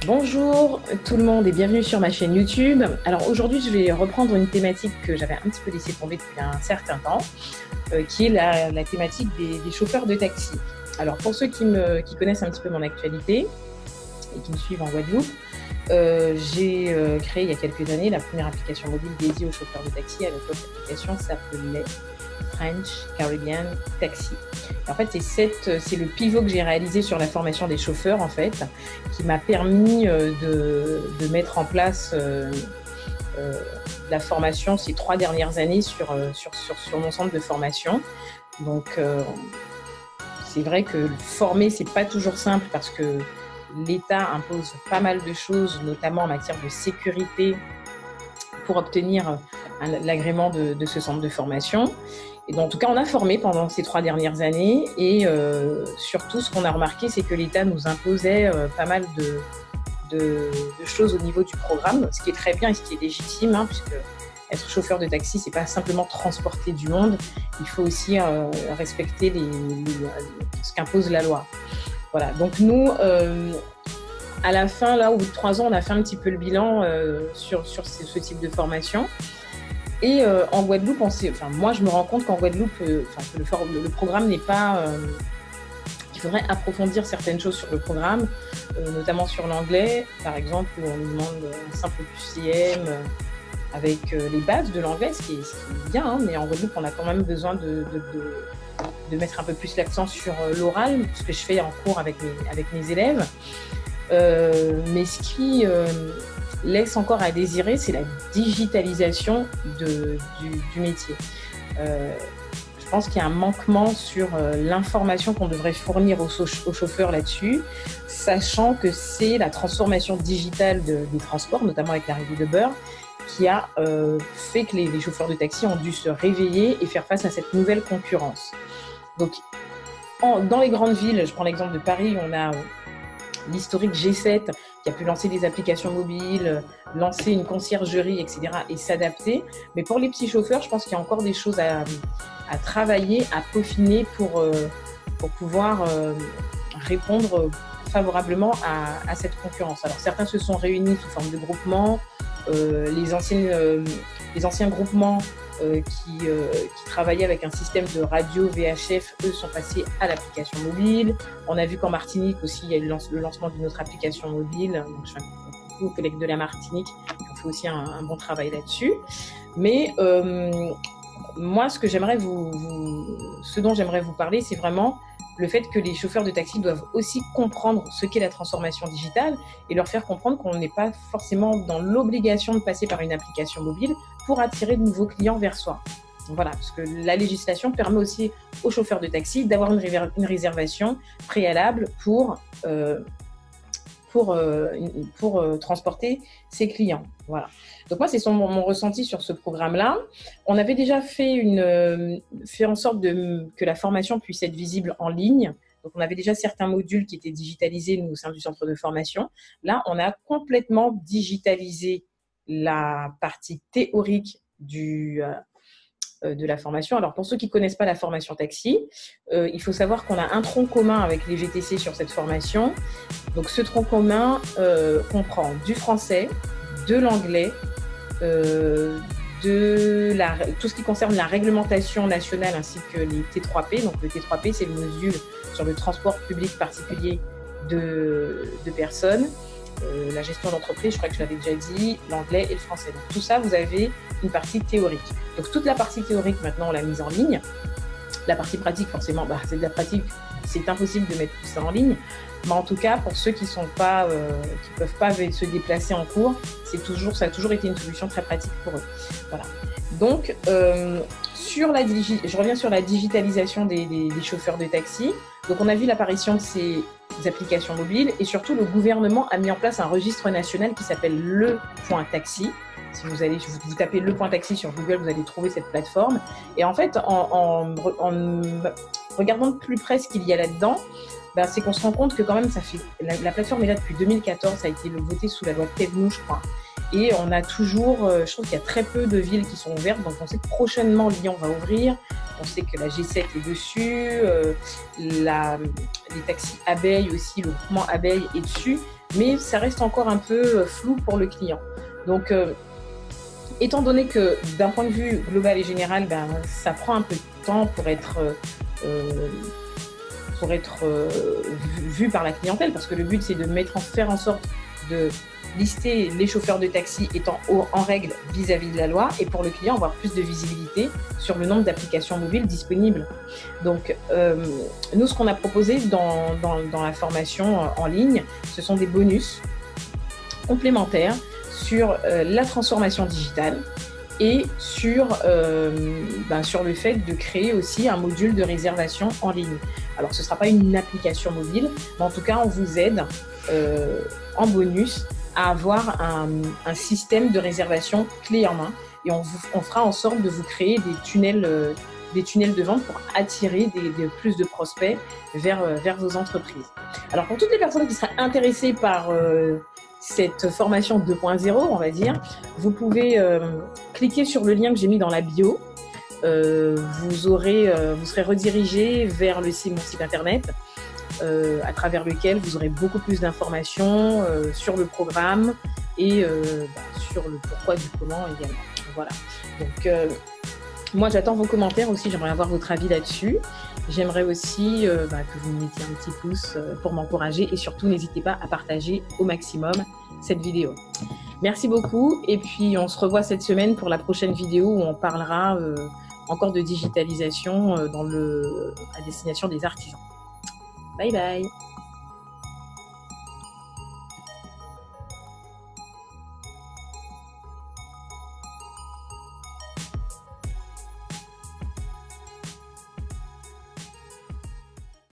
Bonjour tout le monde et bienvenue sur ma chaîne YouTube. Alors aujourd'hui je vais reprendre une thématique que j'avais un petit peu laissé tomber depuis un certain temps, qui est la thématique des chauffeurs de taxi. Alors pour ceux qui connaissent un petit peu mon actualité et qui me suivent en Guadeloupe, j'ai créé il y a quelques années la première application mobile dédiée aux chauffeurs de taxi. À l'époque l'application s'appelait French Caribbean Taxi. En fait, c'est le pivot que j'ai réalisé sur la formation des chauffeurs, en fait, qui m'a permis de mettre en place la formation ces 3 dernières années sur mon centre de formation. Donc, c'est vrai que former, c'est pas toujours simple parce que l'État impose pas mal de choses, notamment en matière de sécurité, pour obtenir l'agrément de ce centre de formation. Et donc, en tout cas, on a formé pendant ces 3 dernières années et surtout, ce qu'on a remarqué, c'est que l'État nous imposait pas mal de choses au niveau du programme, ce qui est très bien et ce qui est légitime, hein, puisque être chauffeur de taxi, c'est pas simplement transporter du monde, il faut aussi respecter ce qu'impose la loi. Voilà, donc nous, à la fin, là, au bout de 3 ans, on a fait un petit peu le bilan sur ce type de formation. Et en Guadeloupe, moi je me rends compte qu'en Guadeloupe, le programme n'est pas... il faudrait approfondir certaines choses sur le programme, notamment sur l'anglais, par exemple, où on nous demande un simple QCM avec les bases de l'anglais, ce qui est bien, hein, mais en Guadeloupe, on a quand même besoin de mettre un peu plus l'accent sur l'oral, ce que je fais en cours avec mes élèves. Mais ce qui laisse encore à désirer, c'est la digitalisation du métier. Je pense qu'il y a un manquement sur l'information qu'on devrait fournir aux chauffeurs là-dessus, sachant que c'est la transformation digitale des transports, notamment avec l'arrivée de Uber, qui a fait que les chauffeurs de taxi ont dû se réveiller et faire face à cette nouvelle concurrence. Donc, dans les grandes villes, je prends l'exemple de Paris, on a l'historique G7 qui a pu lancer des applications mobiles, lancer une conciergerie, etc. et s'adapter. Mais pour les petits chauffeurs, je pense qu'il y a encore des choses à travailler, à peaufiner pour pouvoir répondre favorablement à cette concurrence. Alors certains se sont réunis sous forme de groupements. Les anciens groupements qui travaillaient avec un système de radio VHF, eux sont passés à l'application mobile. On a vu qu'en Martinique aussi, il y a eu le lancement d'une autre application mobile. Donc, je fais un coucou aux collègues de la Martinique qui ont fait aussi un bon travail là-dessus. Mais moi, ce dont j'aimerais vous parler, c'est vraiment le fait que les chauffeurs de taxi doivent aussi comprendre ce qu'est la transformation digitale et leur faire comprendre qu'on n'est pas forcément dans l'obligation de passer par une application mobile pour attirer de nouveaux clients vers soi. Voilà, parce que la législation permet aussi aux chauffeurs de taxi d'avoir une réservation préalable pour transporter ses clients. Voilà. Donc moi, c'est mon ressenti sur ce programme-là. On avait déjà fait en sorte que la formation puisse être visible en ligne. Donc on avait déjà certains modules qui étaient digitalisés, nous, au sein du centre de formation. Là, on a complètement digitalisé la partie théorique de la formation. Alors, pour ceux qui ne connaissent pas la formation taxi, il faut savoir qu'on a un tronc commun avec les GTC sur cette formation. Donc, ce tronc commun comprend du français, de l'anglais, tout ce qui concerne la réglementation nationale ainsi que les T3P. Donc, le T3P, c'est le module sur le transport public particulier de personnes. La gestion d'entreprise, je crois que je l'avais déjà dit, l'anglais et le français. Donc tout ça, vous avez une partie théorique. Donc toute la partie théorique, maintenant, on l'a mise en ligne. La partie pratique, forcément, c'est de la pratique, c'est impossible de mettre tout ça en ligne. Mais en tout cas, pour ceux qui peuvent pas se déplacer en cours, ça a toujours été une solution très pratique pour eux. Voilà. Donc, je reviens sur la digitalisation des chauffeurs de taxi. Donc, on a vu l'apparition de ces applications mobiles et surtout, le gouvernement a mis en place un registre national qui s'appelle le Point Taxi. Si vous tapez le Point Taxi sur Google, vous allez trouver cette plateforme. Et en fait, en regardant de plus près ce qu'il y a là-dedans, c'est qu'on se rend compte que quand même, la plateforme est là depuis 2014, ça a été voté sous la loi Thévenoud, je crois. Et on a toujours, je trouve qu'il y a très peu de villes qui sont ouvertes, donc on sait que prochainement Lyon va ouvrir, on sait que la G7 est dessus, les taxis abeilles aussi, le groupement abeille est dessus. mais ça reste encore un peu flou pour le client. Donc, étant donné que d'un point de vue global et général, ben, ça prend un peu de temps pour être vu par la clientèle, parce que le but c'est de faire en sorte de lister les chauffeurs de taxi étant en règle vis-à-vis de la loi, et pour le client avoir plus de visibilité sur le nombre d'applications mobiles disponibles. Donc nous, ce qu'on a proposé dans la formation en ligne, ce sont des bonus complémentaires sur la transformation digitale et sur le fait de créer aussi un module de réservation en ligne. Alors ce ne sera pas une application mobile, mais en tout cas on vous aide en bonus à avoir un système de réservation clé en main, et on fera en sorte de vous créer des tunnels de vente pour attirer plus de prospects vers vos entreprises. Alors pour toutes les personnes qui seraient intéressées par cette formation 2.0, on va dire, vous pouvez cliquer sur le lien que j'ai mis dans la bio. Vous serez redirigé vers mon site internet, à travers lequel vous aurez beaucoup plus d'informations sur le programme et sur le pourquoi du comment également. Voilà. Donc, moi, j'attends vos commentaires aussi. J'aimerais avoir votre avis là-dessus. J'aimerais aussi que vous me mettiez un petit pouce pour m'encourager, et surtout, n'hésitez pas à partager au maximum cette vidéo. Merci beaucoup, et puis on se revoit cette semaine pour la prochaine vidéo où on parlera encore de digitalisation à destination des artisans. Bye bye.